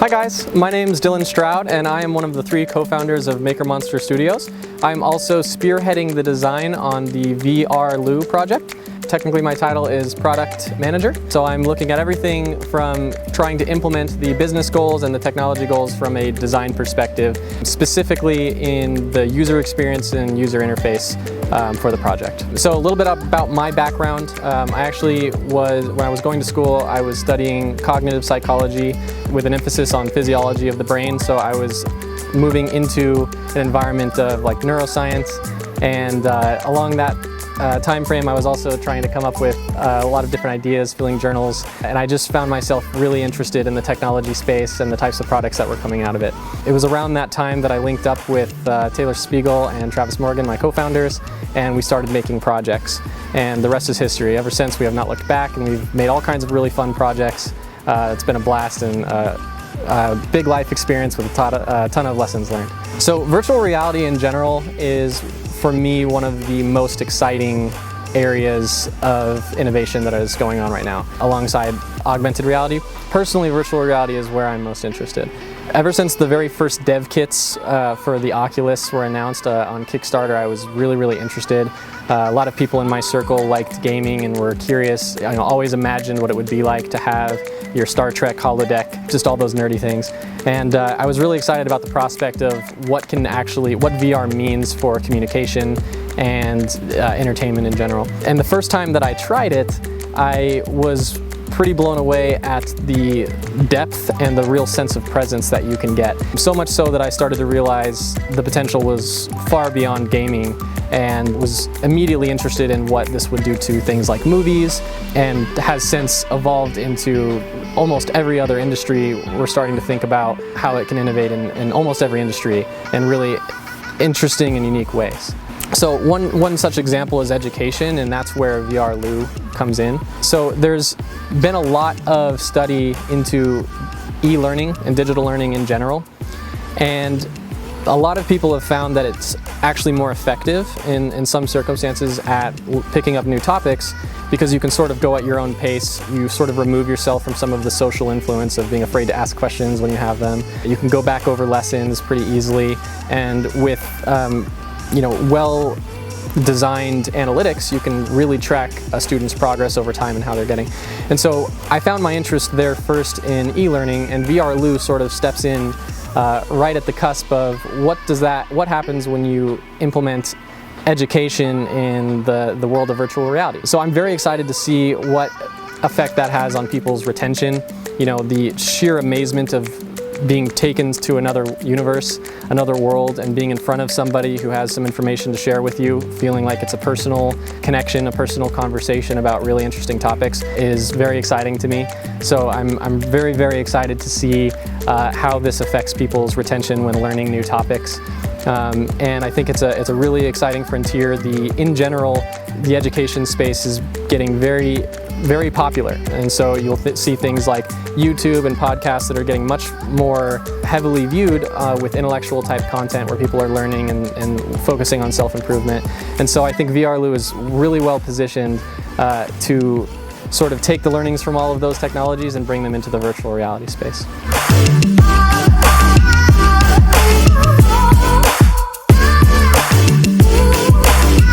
Hi guys, my name is Dylan Stroud and I am one of the 3 co-founders of MakerMonster Studios. I'm also spearheading the design on the VRLU project. Technically my title is Product Manager, so I'm looking at everything from trying to implement the business goals and the technology goals from a design perspective, specifically in the user experience and user interface for the project. So a little bit about my background. When I was going to school, I was studying cognitive psychology with an emphasis on physiology of the brain, so I was moving into an environment of like neuroscience, and along that time frame I was also trying to come up with a lot of different ideas, filling journals, and I just found myself really interested in the technology space and the types of products that were coming out of it. It was around that time that I linked up with Taylor Spiegel and Travis Morgan, my co-founders, and we started making projects, and the rest is history. Ever since, we have not looked back, and we've made all kinds of really fun projects. It's been a blast and a big life experience with a ton of lessons learned. So virtual reality in general is, for me, one of the most exciting areas of innovation that is going on right now, alongside augmented reality. Personally, virtual reality is where I'm most interested. Ever since the very first dev kits for the Oculus were announced on Kickstarter, I was really interested. A lot of people in my circle liked gaming and were curious. I always imagined what it would be like to have your Star Trek holodeck, just all those nerdy things. And I was really excited about the prospect of what VR means for communication and entertainment in general. And the first time that I tried it, I was pretty blown away at the depth and the real sense of presence that you can get. So much so that I started to realize the potential was far beyond gaming, and was immediately interested in what this would do to things like movies, and has since evolved into almost every other industry. We're starting to think about how it can innovate in almost every industry in really interesting and unique ways. So one such example is education, and that's where VRLU comes in. So there's been a lot of study into e-learning and digital learning in general, and a lot of people have found that it's actually more effective in some circumstances at picking up new topics, because you can sort of go at your own pace. You sort of remove yourself from some of the social influence of being afraid to ask questions when you have them. You can go back over lessons pretty easily, and with well-designed analytics, you can really track a student's progress over time and how they're getting. And so I found my interest there first in e-learning, and VRLU sort of steps in right at the cusp of what happens when you implement education in the world of virtual reality. So I'm very excited to see what effect that has on people's retention. The sheer amazement of being taken to another universe, another world, and being in front of somebody who has some information to share with you, feeling like it's a personal connection, a personal conversation about really interesting topics, is very exciting to me. So I'm very excited to see how this affects people's retention when learning new topics. And I think it's a really exciting frontier. In general, the education space is getting very popular, and so you'll see things like YouTube and podcasts that are getting much more heavily viewed with intellectual type content, where people are learning and focusing on self-improvement. And so I think VRLU is really well positioned to sort of take the learnings from all of those technologies and bring them into the virtual reality space.